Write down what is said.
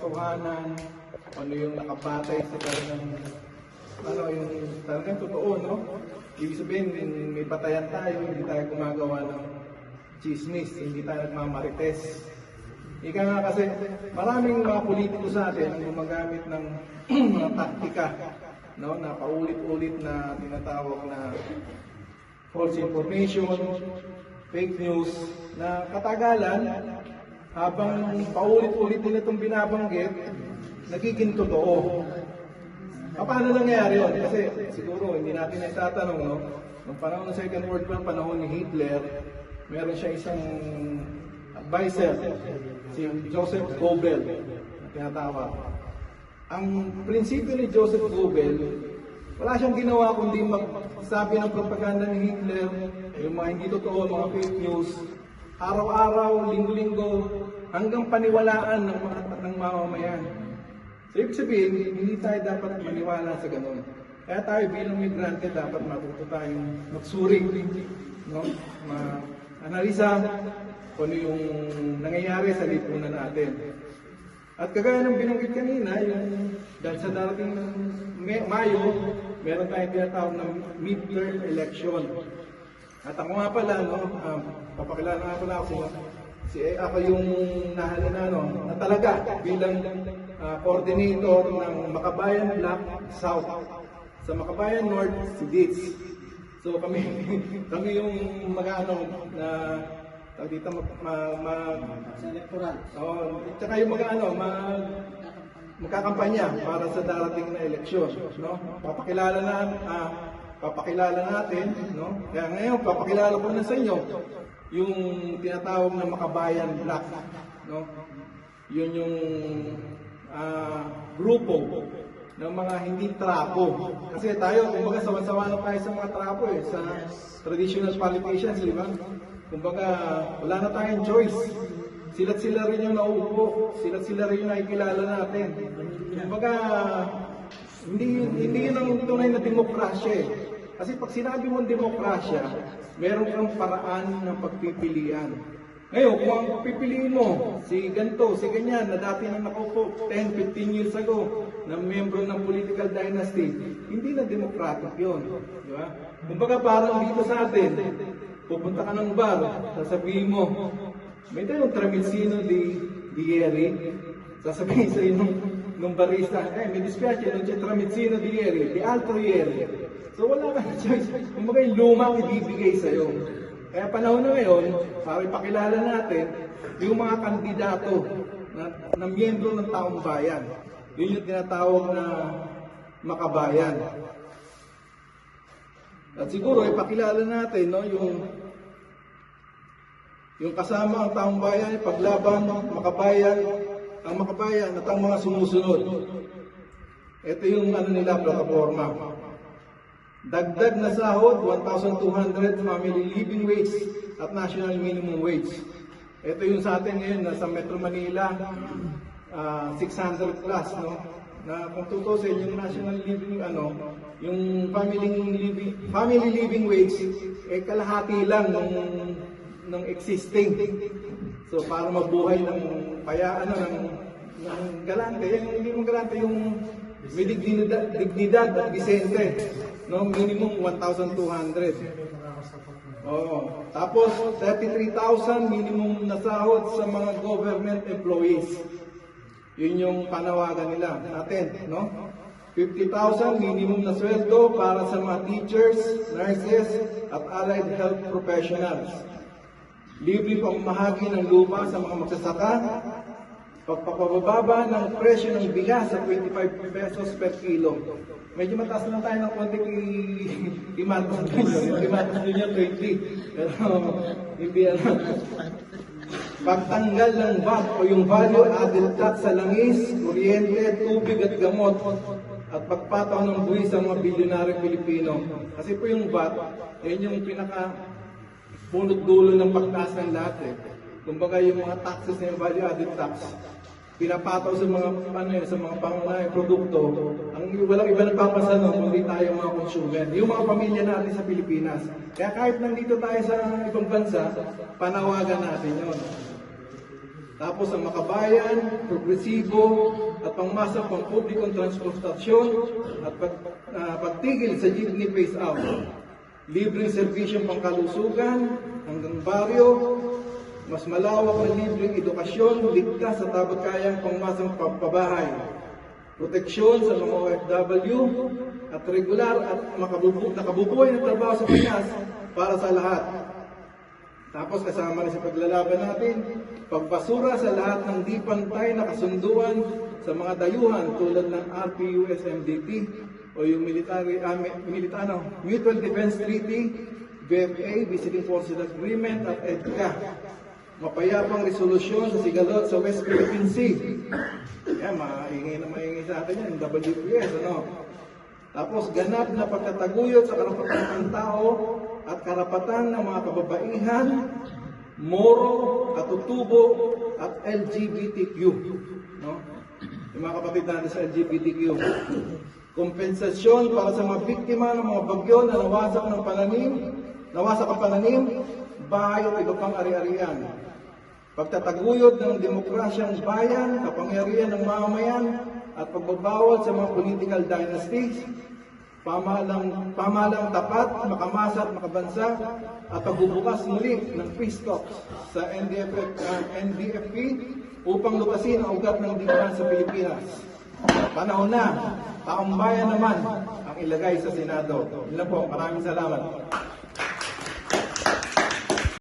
katotohanan, ano yung nakabatay sa talagang, ano yung talagang totoo, no? Ibig sabihin, may batayan tayo, hindi tayo gumagawa ng chismis, hindi tayo nagmamarites. Ika nga kasi, maraming mga politiko sa atin ang gumagamit ng mga taktika, no? Na paulit-ulit na tinatawag na false information, fake news, na katagalan, habang paulit-ulit din itong binabanggit, nagiging totoo. Paano nangyayari yun? Kasi siguro hindi natin itatanong, no? Noong panahon ng Second World War, panahon ni Hitler, meron siya isang advisor, si Joseph Goebbels, na tinatawag. Ang prinsipyo ni Joseph Goebbels, wala siyang ginawa kundi magsabi ng propaganda ni Hitler, yung mga hindi totoo, mga fake news, araw-araw, linggo-linggo, hanggang paniwalaan ng mamamayan. So, ibig sabihin, hindi tayo dapat maniwala sa ganun. Kaya tayo bilang migrante, dapat matuto tayong magsuri, no? Ma-analisa kung ano yung nangyayari sa lipunan natin. At kagaya ng binanggit kanina, yung dahil sa darating Mayo, meron tayong tinatawag ng midterm election. At ako nga pala, no, papakilala nga pala ako ako yung na talaga bilang coordinator ng Makabayan Black South. Sa Makabayan North, si Ditz. So kami yung mag-ano na dito sa electoral. Oh, tsaka yung magkakampanya para sa darating na eleksyon, no? Papakilala natin, no? Kaya ngayon papakilala ko na sa inyo yung tinatawag na Makabayan Black, no? Yun yung grupo ng mga hindi trapo. Kasi tayo, kumbaga sawa-sawa na tayo sa mga trapo sa traditional politicians, di ba? Kumbaga, wala na tayong choice. Sila't sila rin yung nauupo, sila't sila rin yung nakikilala natin. Kumbaga, hindi yun ang tunay na demokrasya eh. Kasi pag sinabi mong demokrasya, meron kang paraan ng pagpipilian. Ngayon, kung ang pipiliin mo, si ganito, si ganyan, na dati na nakaupo 10-15 years ago, na membro ng political dynasty, hindi na democratic yun. Di ba? Kumbaga parang dito sa atin, pupunta ka ng bar, sasabihin mo, may tayong Tramilsino di Yeri, sasabihin sa inyo nung barista, may dispatch yun, yung Tramilsino di Yeri, di Altro Yeri. So wala ka na choice. Kumbaga yung lumang ibibigay sa'yo. Kaya panahon na ngayon, para ipakilala natin yung mga kandidato na miyembro ng taong bayan. Yun yung tinatawag na makabayan. At siguro ipakilala natin, no, yung kasama ang taong bayan, paglaban, makabayan, ang makabayan at ang mga sumusunod. Ito yung nila, plataforma. Dagdag na sahod, 1,200 family living wage at national minimum wage. Ito yung sa atin ngayon, nasa Metro Manila, 600 plus, no? Na kung tutusin yung national living, yung family living wage, kalahati lang ng existing. So para mabuhay ng ng galante, hindi mo galante yung may dignidad at disente. No, minimum 1,200. Oo. Tapos 33,000 minimum na sahod sa mga government employees. Yun yung panawagan nila natin, no? 50,000 minimum na sweldo para sa mga teachers, nurses at allied health professionals. Libre pamamahagi ng lupa sa mga magsasaka. Pagpapababa ng presyo ng bigas sa 25 pesos per kilo. Medyo mataas lang tayo ng konti kay Marcos Jr. Kay Marcos Jr. 20. Pero hindi Pagtanggal ng VAT o yung value added tax sa langis, kuryente, tubig at gamot. At pagpataw ng buwis sa mga bilyonaryong Pilipino. Kasi po yung VAT, yun yung punot dulo ng pagtaas ng lahat eh. Kumbaga yung mga taxes na yung value added tax, pinapataw sa mga sa mga pangunahing produkto. Ang walang iba nagpapasa nun, kundi tayo mga consumer, yung mga pamilya natin sa Pilipinas. Kaya kahit nandito tayo sa ibang bansa, panawagan natin yun. Tapos ang makabayan, progresibo, at pangmasa pang publikong transportasyon at pagtigil sa jeepney phase out. Libreng serbisyong pangkalusugan hanggang baryo, mas malawak na libreng edukasyon, ligtas at abot kayang pangmasang pabahay. Proteksyon sa mga OFW at regular at nakabubuhay na trabaho sa Pinas para sa lahat. Tapos kasama rin sa paglalaban natin, pagbasura sa lahat ng di pantay na kasunduan sa mga dayuhan tulad ng RPUSMDT o yung Mutual Defense Treaty, BFA, Visiting Forces Agreement at EDCA. Mapayapang resolusyon sa sigalot sa West Philippine Sea. Yan, maingay sa atin yan, yung WPS, ano? Tapos ganap na pagtataguyod sa karapatan ng tao at karapatan ng mga kababaihan, Moro, katutubo at LGBTQ. No? Yung mga kapatid natin sa LGBTQ. Kompensasyon para sa mga biktima ng mga bagyo na nawasak ang pananim, bahay at iba pang ari-arian. Pagtataguyod ng demokrasyang bayan, kapangyarihan ng mamamayan, at pagbabawal sa mga political dynasties, pamahalang tapat, makamasa at makabansa, at pagbubukas muli ng peace talks sa NDFP upang lutasin ang ugat ng digmaan sa Pilipinas. Panahon na, taong bayan naman ang ilagay sa Senado. Yun lang po, maraming salamat.